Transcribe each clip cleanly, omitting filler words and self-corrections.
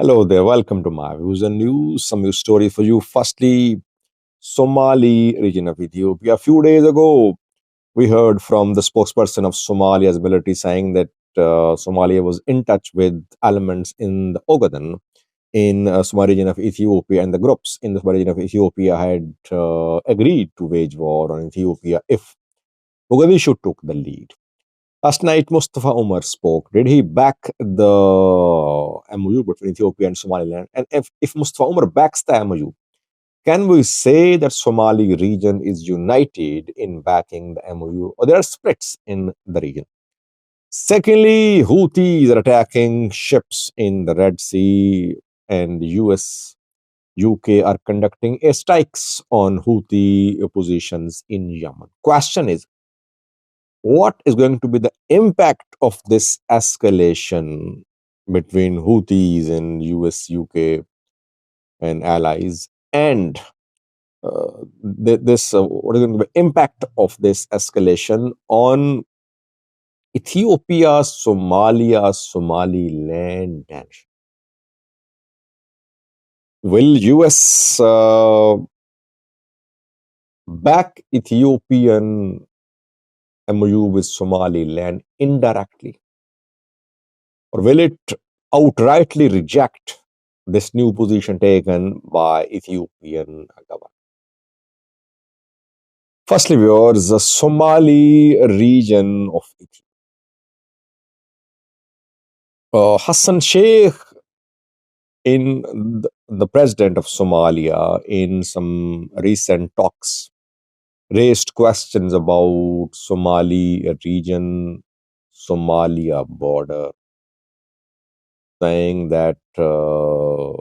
Hello there, welcome to my views and news. Some news story for you. Firstly, Somali region of Ethiopia. A few days ago, we heard from the spokesperson of Somalia's military saying that Somalia was in touch with elements in the Ogaden in Somali region of Ethiopia, and the groups in the Somali region of Ethiopia had agreed to wage war on Ethiopia if Mogadishu took the lead. Last night, Mustafa Umar spoke. Did he back the MOU between Ethiopia and Somaliland? And if Mustafa Umar backs the MOU, can we say that Somali region is united in backing the MOU, or there are splits in the region? Secondly, Houthis are attacking ships in the Red Sea, and US, UK are conducting airstrikes on Houthi positions in Yemen. Question is, what is going to be the impact of this escalation between Houthis and US, UK, and allies, and what is going to be the impact of this escalation on Ethiopia, Somalia, Somaliland tension? Will US back Ethiopian MOU with Somaliland indirectly? Or will it outrightly reject this new position taken by Ethiopian government? Firstly, viewers, the Somali region of Ethiopia. Hassan Sheikh, the president of Somalia, in some recent talks, raised questions about Somali region, Somalia border, saying that the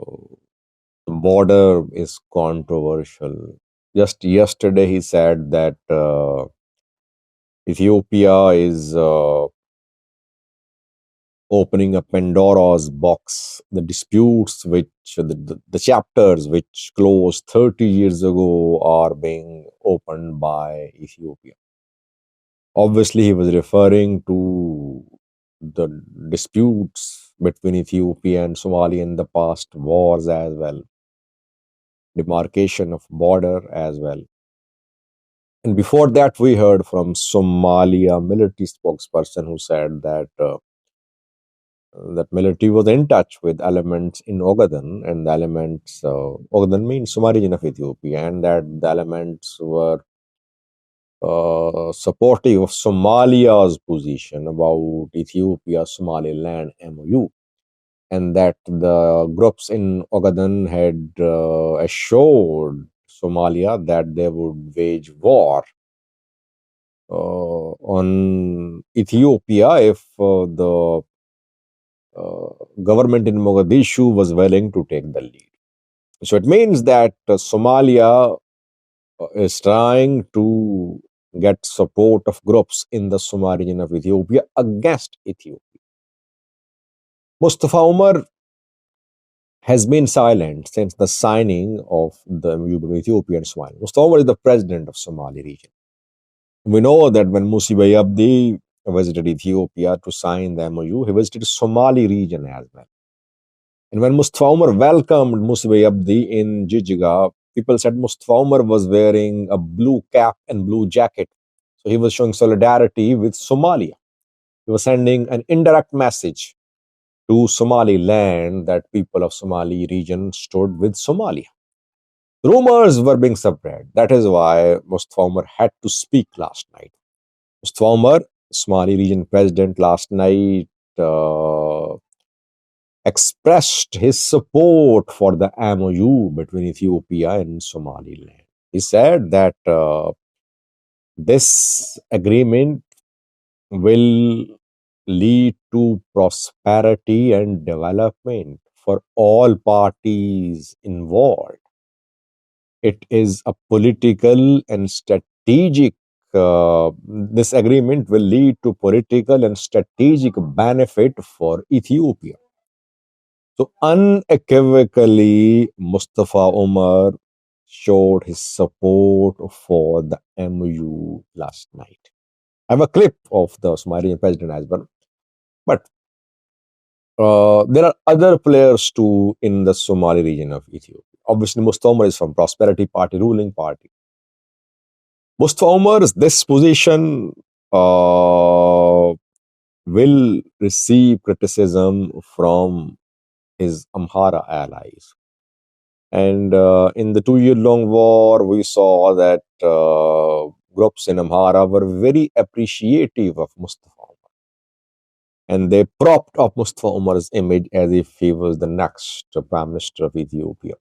border is controversial. Just yesterday, he said that Ethiopia is opening a Pandora's box. The disputes the chapters which closed 30 years ago are being opened by Ethiopia. Obviously, he was referring to the disputes between Ethiopia and Somalia in the past, wars as well, demarcation of border as well. And before that, we heard from Somalia military spokesperson who said that that military was in touch with elements in Ogaden, and the elements, Ogaden means Somali region of Ethiopia, and that the elements were supportive of Somalia's position about Ethiopia Somaliland MOU, and that the groups in Ogaden had assured Somalia that they would wage war on Ethiopia if the government in Mogadishu was willing to take the lead. So it means that Somalia is trying to get support of groups in the Somali region of Ethiopia against Ethiopia. Mustafa Umar has been silent since the signing of the MOU between Ethiopia and Somalia. Mustafa Umar is the president of Somali region. We know that when Musiba Abdi visited Ethiopia to sign the MOU, he visited Somali region as well. And when Mustafa Umar welcomed Musiba Abdi in Jijiga, people said Mustafa Umar was wearing a blue cap and blue jacket. So he was showing solidarity with Somalia. He was sending an indirect message to Somaliland that people of Somali region stood with Somalia. Rumors were being spread. That is why Mustafa Umar had to speak last night. Mustafa Umar, Somali region president, last night expressed his support for the MOU between Ethiopia and Somaliland. He said that this agreement will lead to prosperity and development for all parties involved. It is a political and strategic, this agreement will lead to political and strategic benefit for Ethiopia. So unequivocally, Mustafa Umar showed his support for the MOU last night. I have a clip of the Somalian president as well. But There are other players too in the Somali region of Ethiopia. Obviously, Mustafa Umar is from Prosperity Party, ruling party. Mustafa Umar's this position will receive criticism from his Amhara allies. And in the 2 year long war, we saw that groups in Amhara were very appreciative of Mustafa Umar. And they propped up Mustafa Umar's image as if he was the next Prime Minister of Ethiopia.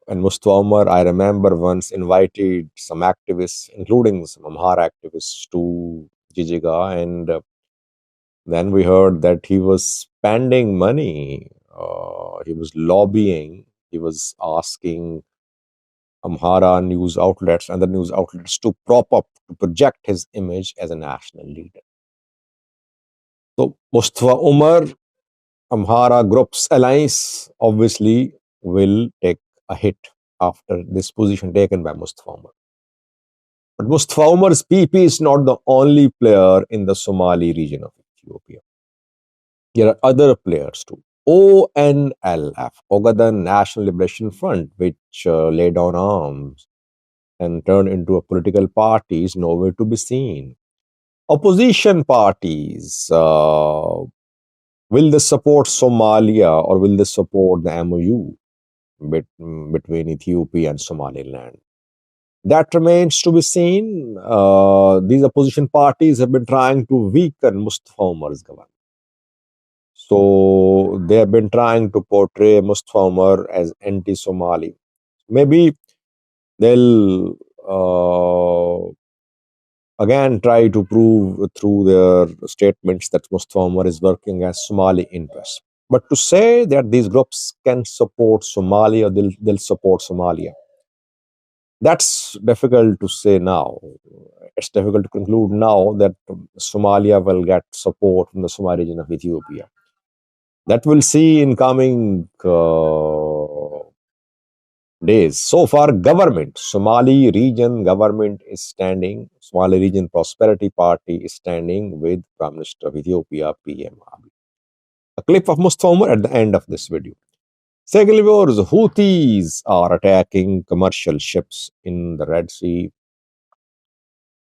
And Mustafa Umar, I remember once invited some activists, including some Amhara activists, to Jijiga, and then we heard that he was spending money. He was lobbying. He was asking Amhara news outlets and the news outlets to prop up, to project his image as a national leader. So Mustafa Umar, Amhara Group's alliance obviously will take a hit after this position taken by Mustafa Umar. But Mustafa Umar's PP is not the only player in the Somali region of Ethiopia. There are other players too. ONLF, Ogaden National Liberation Front, which laid down arms and turned into a political party, is nowhere to be seen. Opposition parties, will they support Somalia or will they support the MOU between Ethiopia and Somaliland? That remains to be seen. These opposition parties have been trying to weaken Mustafa Umar's government. So they have been trying to portray Mustafa Umar as anti-Somali. Maybe they'll again try to prove through their statements that Mustafa Umar is working as Somali interests. But to say that these groups can support Somalia, they'll support Somalia, that's difficult to say now. It's difficult to conclude now that Somalia will get support from the Somali region of Ethiopia. That we'll see in coming days. So far, government, Somali region government is standing, Somali region Prosperity Party is standing with Prime Minister of Ethiopia, PM Abiy. A clip of Mustafa Umar at the end of this video. Secondly, viewers, Houthis are attacking commercial ships in the Red Sea.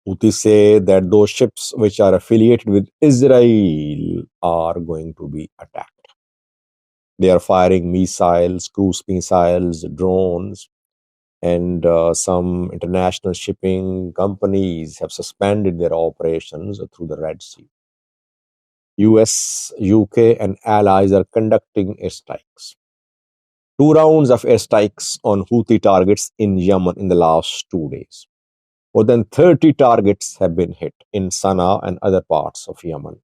Houthis say that those ships which are affiliated with Israel are going to be attacked. They are firing missiles, cruise missiles, drones, and some international shipping companies have suspended their operations through the Red Sea. US, UK, and allies are conducting airstrikes. 2 rounds of airstrikes on Houthi targets in Yemen in the last 2 days. More than 30 targets have been hit in Sana'a and other parts of Yemen.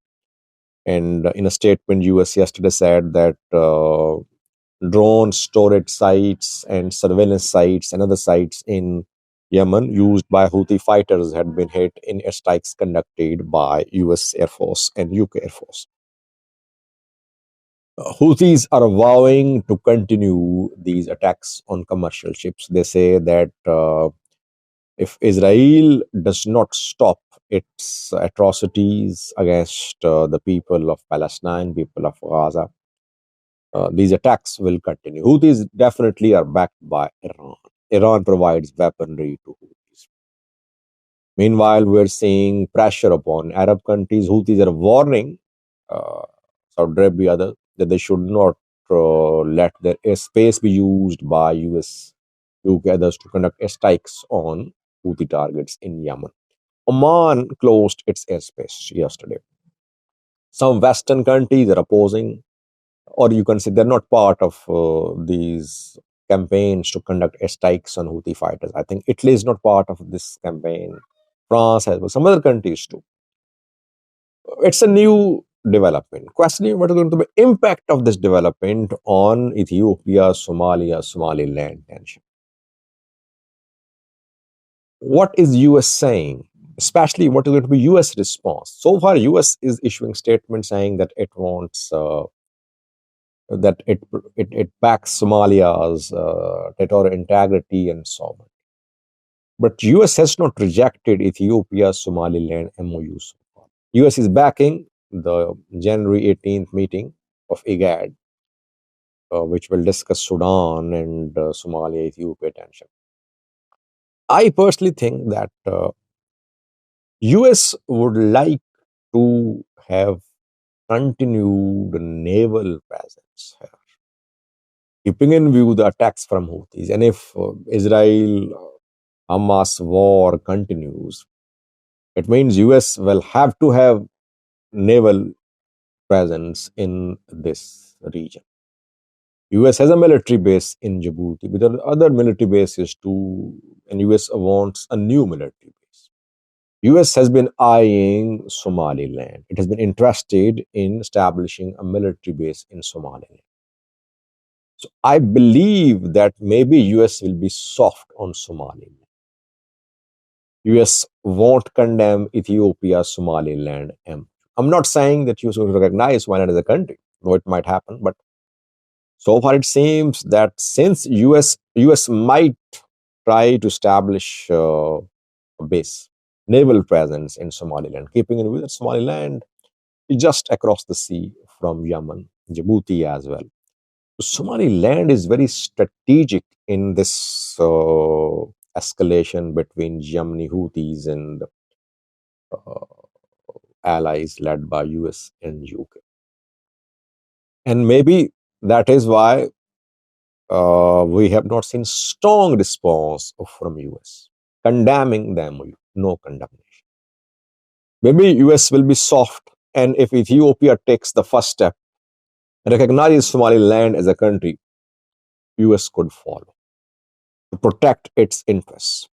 And in a statement, US yesterday said that drone storage sites and surveillance sites and other sites in Yemen used by Houthi fighters had been hit in airstrikes conducted by US Air Force and UK Air Force. Houthis are vowing to continue these attacks on commercial ships. They say that if Israel does not stop its atrocities against the people of Palestine, people of Gaza, these attacks will continue. Houthis definitely are backed by Iran. Iran provides weaponry to Houthis. Meanwhile, we're seeing pressure upon Arab countries. Houthis are warning Saudi Arabia that they should not let their airspace be used by US, UK, others to conduct airstrikes on Houthi targets in Yemen. Oman closed its airspace yesterday. Some Western countries are opposing, or you can say they're not part of these campaigns to conduct airstrikes on Houthi fighters. I think Italy is not part of this campaign. France has, well, some other countries too. It's a new development. Questioning what is going to be the impact of this development on Ethiopia, Somalia, Somaliland tension. What is US saying? Especially what is going to be US response? So far, US is issuing statements saying that it wants that it backs Somalia's territorial integrity and sovereignty. But US has not rejected Ethiopia Somaliland MOU so far. US is backing the January 18th meeting of IGAD, which will discuss Sudan and Somalia, Ethiopia tension. I personally think that US would like to have continued naval presence here, keeping in view the attacks from Houthis. And if Israel Hamas war continues, it means US will have to have naval presence in this region. US has a military base in Djibouti, but there are other military bases too, and US wants a new military base. US has been eyeing Somaliland. It has been interested in establishing a military base in Somaliland. So I believe that maybe US will be soft on Somaliland. US won't condemn Ethiopia, Somaliland. I'm not saying that US will recognize Somaliland as a country, though it might happen, but so far it seems that since US might try to establish a base, naval presence in Somaliland, keeping in view that Somaliland is just across the sea from Yemen, Djibouti as well. Somaliland is very strategic in this escalation between Yemeni Houthis and allies led by US and UK. And maybe that is why we have not seen strong response from US condemning them. No condemnation. Maybe US will be soft, and if Ethiopia takes the first step, recognizes Somaliland as a country, US could follow to protect its interests.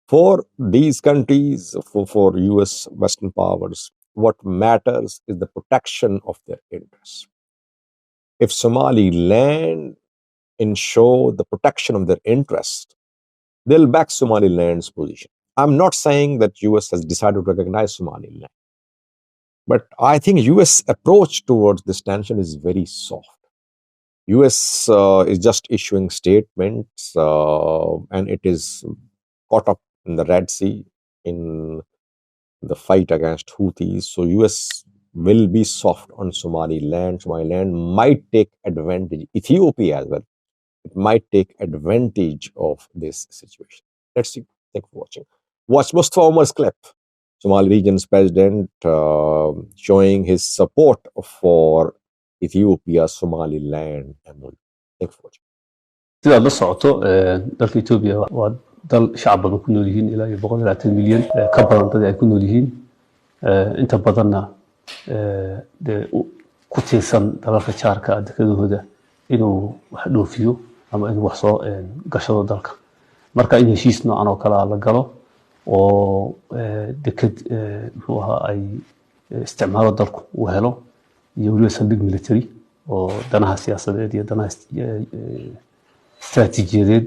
For these countries, for US Western powers, what matters is the protection of their interests. If Somaliland ensure the protection of their interest, they'll back Somaliland's position. I'm not saying that US has decided to recognize Somaliland, but I think US approach towards this tension is very soft. US is just issuing statements, and it is caught up in the Red Sea in the fight against Houthis. So US will be soft on Somaliland. Somaliland might take advantage, Ethiopia as well. It might take advantage of this situation. Let's see. Thank you for watching. Watch Mustafa Omar's clip, Somali region's president, showing his support for Ethiopia, Somaliland. Thank you for watching. sida la socoto dalka Ethiopia waa dal shacab badan ku nool yihiin ilaa 120 milyan ka badan dad ay ku nool yihiin inta badanna ku tiirsan dalalka jaarka dekadooda inuu wax dhoofiyo ama inuu wax soo gashado dalka marka in heshiis noocan oo kala la galo oo dekad muxuu ahaa ay isticmaalo dalku uu helo iyo waliba saldhig military oo danaha siyaasadeed iyo danaha استراتيجيات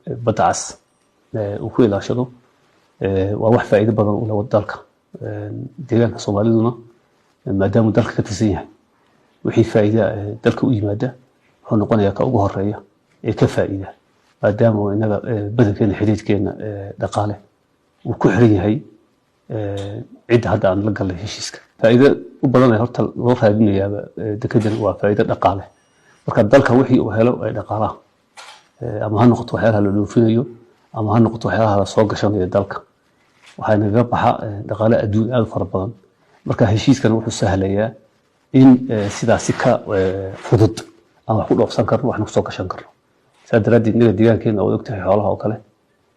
بدعس وكل عشرة وواحد فائدة بدن ولا ودالك ديجان Soomaaliduna maadaama dalka ka tirsan yahay wixii faa'iido dalka u yimaada wuxuu noqonayaa ka ugu horeeya ee ka faa'iida maadaama inaga badankeena xiriirkeena dhaqaale uu ku xiran yahay cid hadda aan la galay heshiiska faa'iido u badan ay horta loo raadinayaa dekedan waa faa'iido dhaqaale marka dalka wixii uu helo ay dhaqaalaha ama ha noqoto waxyaalaha la dhoofinayo ama ha noqoto waxyaalaha la soo gashanayo dalka waxaa naga baxa dhaqaale adduun aad u fara badan marka heshiiskan wuxuu sahlayaa in sidaasi ka fudud aan wax ku dhoofsan karno waxna ku soo gashan karno saa daraadeed inaga deegaankeena oo ogtahay xoolaha oo kale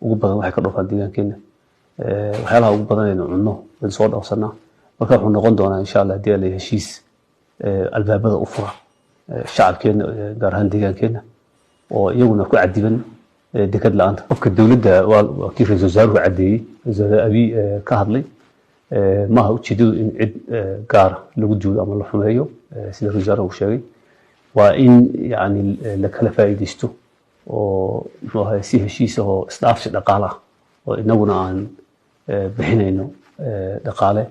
ugu badan waxay ka dhoofaan deegaankeena waxyaalaha ugu badan aynu cunno waan soo dhoofsanaa marka wuxuu noqon doonaa insha Allah hadii la heshiis albaabada u fura shacabkeena gaar ahaan deegaankeena oo iyaguna ku cadiban dekad la'aanta qofka dawladda waa kii ra'iisul wasaaruhu cadeeyay ra'iisul abi ka hadlay ma aha ujeedadu in cid gaar lagu duulo ama la xumeeyo sida ra'iisul wasaaruhu sheegay waa in yani la kala faa'iideysto oo muxuu ahaa si heshiis oo isdhaafsi dhaqaale ah oo inaguna aan bixinayno dhaqaale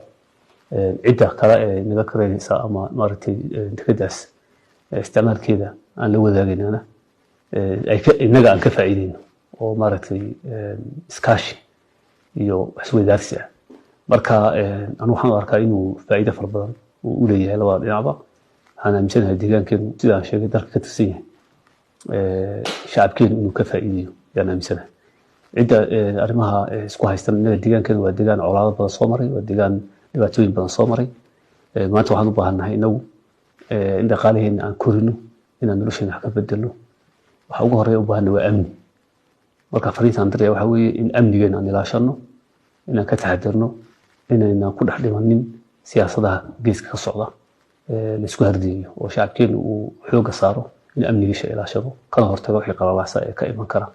cidda kale ee naga kareynaysa ama maaragtay dekadaas isticmaalkeeda aan la wadaagaynana inaga aan ka faa'iideyno oo maaragtay iskaashi iyo isweydaarsi ah marka anu waxaan u arkaa inuu faa'iido fara badan u leeyahay labada dhinacba waxaan aaminsanahay deegaankeenu sidaan sheegay dalka ka tirsan yahay shacabkeenu inuu ka faa'iideeyo yaan aaminsanahay cidda arrimaha isku haystan innaga deegaankeenu waa deegaan colaado badan soo maray waa deegaan dhibaatooyin badan soo maray maanta waxaan u baahannahay inagu in dhaqaalaheena aan korino inaan nolosheena wax ka bedelno waxa ugu horeeya u baahannahay waa amni marka fariintaan diraya waxa weeye in amnigeena aan ilaashano inaan ka taxadirno inaynan ku dhex dhimanin siyaasadaha geeska ka socda laisku hardiyayo oo shacabkeenu uu xooga saaro in amnigiisa ilaashado kana hortago wixii qalalaasa ee ka iman kara